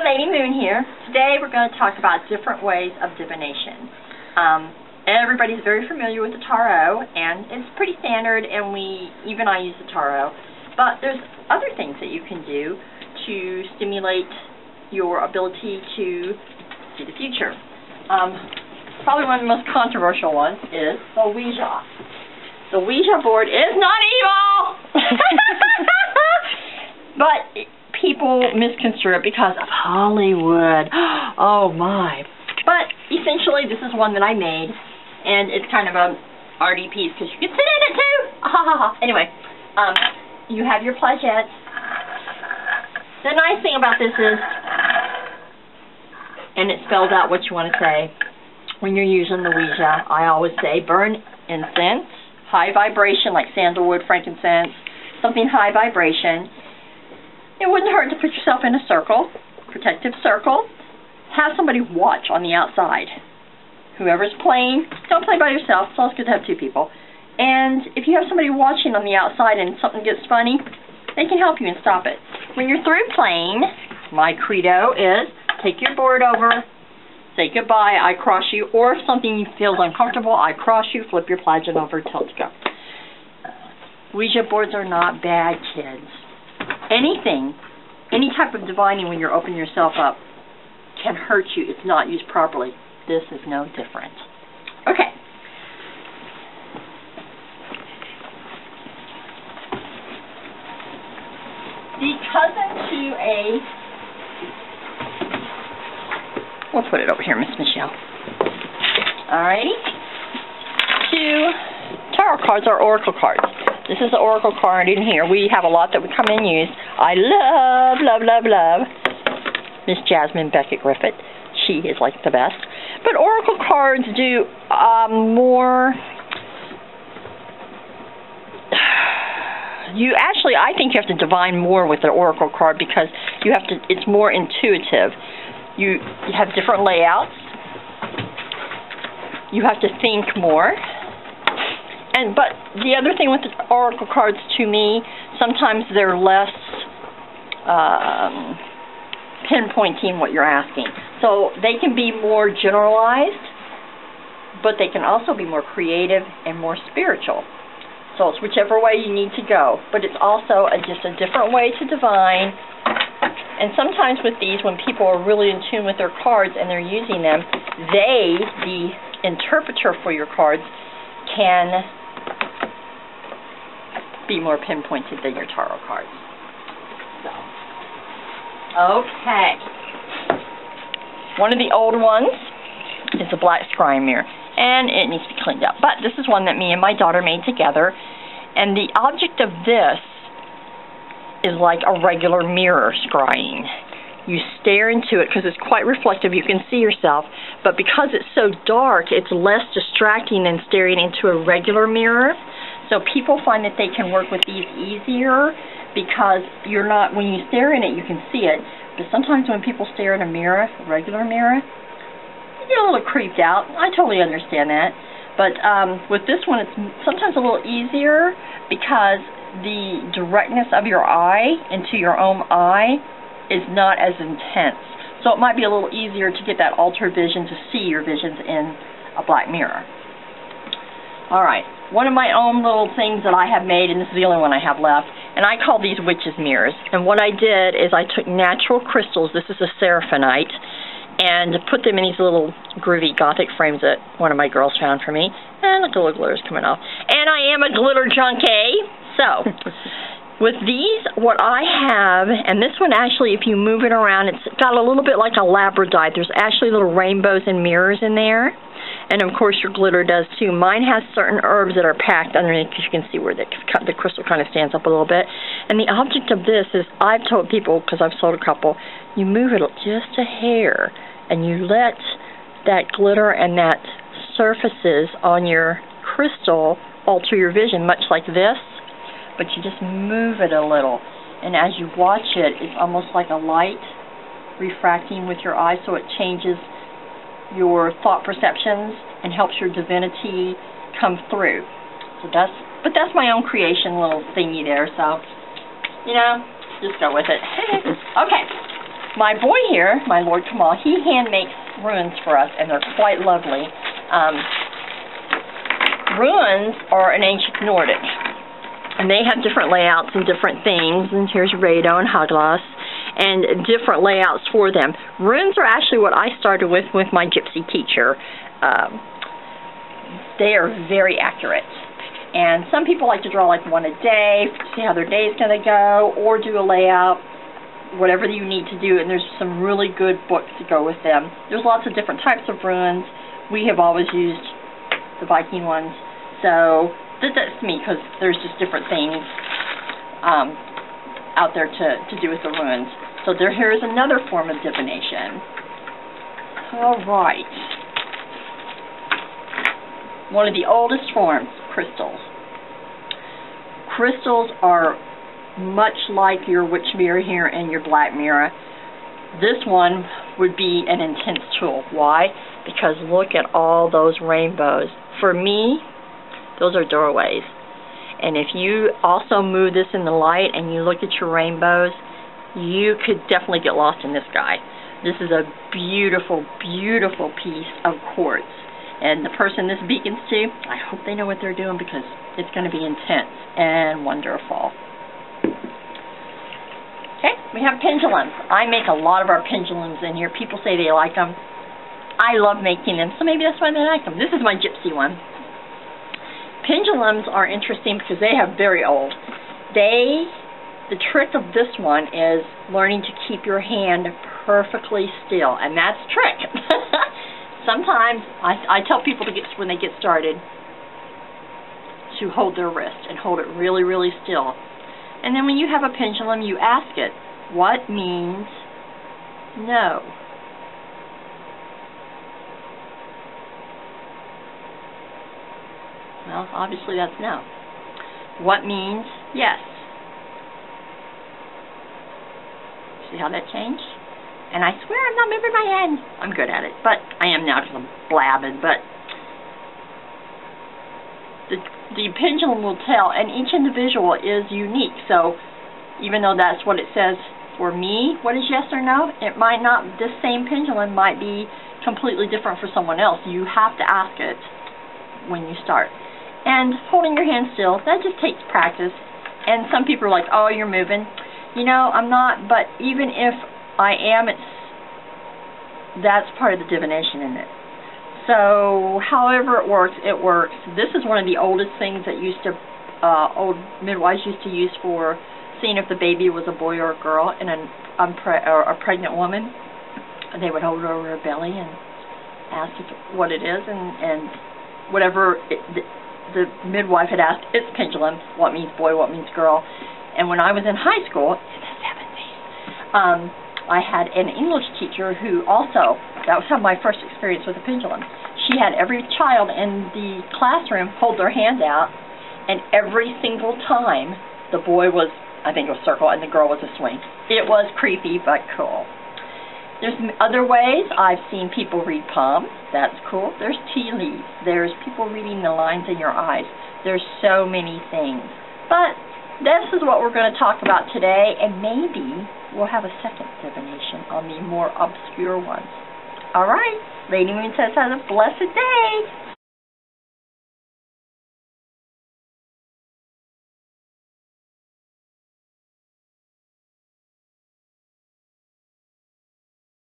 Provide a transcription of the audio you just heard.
Lady Moon here. Today we're going to talk about different ways of divination. Everybody's very familiar with the tarot, and it's pretty standard, and even I use the tarot. But there's other things that you can do to stimulate your ability to see the future. Probably one of the most controversial ones is the Ouija. The Ouija board is not evil! But people misconstrue it because of Hollywood. Oh my. But essentially this is one that I made, and it's kind of an arty piece because you can sit in it too. Anyway, you have your plagettes. The nice thing about this is, and it spells out what you want to say when you're using the Ouija. I always say burn incense, high vibration like sandalwood, frankincense, something high vibration. It wouldn't hurt to put yourself in a circle, protective circle. Have somebody watch on the outside. Whoever's playing, don't play by yourself. It's always good to have two people. And if you have somebody watching on the outside and something gets funny, they can help you and stop it. When you're through playing, my credo is take your board over, say goodbye, I cross you, or if something feels uncomfortable, I cross you, flip your plaget over, tell it to go. Ouija boards are not bad, kids. Anything, any type of divining when you're opening yourself up can hurt you. It's not used properly. This is no different. Okay. The cousin to a... We'll put it over here, Miss Michelle. Alrighty. Two tarot cards are oracle cards. This is the oracle card in here. We have a lot that we come in and use. I love, love, love, love Miss Jasmine Beckett Griffith. She is like the best. But oracle cards do more... I think you have to divine more with an oracle card because it's more intuitive. You have different layouts. You have to think more. But the other thing with the oracle cards, to me, sometimes they're less pinpointing what you're asking. So they can be more generalized, but they can also be more creative and more spiritual. So it's whichever way you need to go. But it's also just a different way to divine. And sometimes with these, when people are really in tune with their cards and they're using them, the interpreter for your cards, can be more pinpointed than your tarot cards. So, okay. One of the old ones is a black scrying mirror, and it needs to be cleaned up. But this is one that me and my daughter made together, and the object of this is like a regular mirror scrying. You stare into it because it's quite reflective. You can see yourself, but because it's so dark, it's less distracting than staring into a regular mirror. So people find that they can work with these easier because when you stare in it, you can see it. But sometimes when people stare in a mirror, a regular mirror, you get a little creeped out. I totally understand that. But with this one, it's sometimes a little easier because the directness of your eye into your own eye is not as intense. So it might be a little easier to get that altered vision, to see your visions in a black mirror. Alright, one of my own little things that I have made, and this is the only one I have left, and I call these witches' mirrors. And what I did is I took natural crystals, this is a seraphinite, and put them in these little groovy gothic frames that one of my girls found for me. And look, the little glitter's coming off. And I am a glitter junkie. So, with these, what I have, and this one actually, if you move it around, it's got a little bit like a labradorite. There's actually little rainbows and mirrors in there. And of course your glitter does too. Mine has certain herbs that are packed underneath because you can see where the crystal kind of stands up a little bit. And the object of this is, I've told people, because I've sold a couple, you move it just a hair and you let that glitter and that surfaces on your crystal alter your vision, much like this. But you just move it a little. And as you watch it, it's almost like a light refracting with your eye, so it changes your thought perceptions and helps your divinity come through. So that's my own creation, little thingy there. So, you know, just go with it. Okay. my boy here, my Lord Kamal, he hand makes runes for us, and they're quite lovely. Runes are an ancient Nordic, and they have different layouts and different things. And here's Rado and Haglas, and different layouts for them. Runes are actually what I started with my gypsy teacher. They are very accurate. And some people like to draw like one a day, see how their day is going to go, or do a layout, whatever you need to do. And there's some really good books to go with them. There's lots of different types of runes. We have always used the Viking ones. So that's me, because there's just different things out there to do with the runes. So here is another form of divination. All right. One of the oldest forms, crystals. Crystals are much like your witch mirror here and your black mirror. This one would be an intense tool. Why? Because look at all those rainbows. For me, those are doorways. And if you also move this in the light and you look at your rainbows, you could definitely get lost in the sky. This is a beautiful, beautiful piece of quartz. And the person this beacons to, I hope they know what they're doing, because it's going to be intense and wonderful. Okay, we have pendulums. I make a lot of our pendulums in here. People say they like them. I love making them, so maybe that's why they like them. This is my gypsy one. Pendulums are interesting because they have very old. The trick of this one is learning to keep your hand perfectly still, and that's the trick. Sometimes I tell people when they get started to hold their wrist and hold it really, really still. And then when you have a pendulum, you ask it, what means no? Well, obviously that's no. What means yes? See how that changed? And I swear I'm not moving my hand. I'm good at it, but I am now because I'm blabbing. But the pendulum will tell, and each individual is unique. So even though that's what it says for me, what is yes or no, it might not. This same pendulum might be completely different for someone else. You have to ask it when you start. And holding your hand still, that just takes practice. And some people are like, oh, you're moving. You know, I'm not, but even if I am, that's part of the divination in it. So however it works, it works. This is one of the oldest things that old midwives used to use for seeing if the baby was a boy or a girl in a pregnant woman. They would hold it over her belly and ask what it is, and whatever the midwife had asked, it's pendulum, what means boy, what means girl. And when I was in high school, in the 70s, I had an English teacher who also, that was my first experience with a pendulum. She had every child in the classroom hold their hand out, and every single time the boy was, I think it was circle, and the girl was a swing. It was creepy, but cool. There's other ways. I've seen people read palms. That's cool. There's tea leaves. There's people reading the lines in your eyes. There's so many things. But this is what we're going to talk about today, and maybe we'll have a second divination on the more obscure ones. All right. Lady Moon says have a blessed day.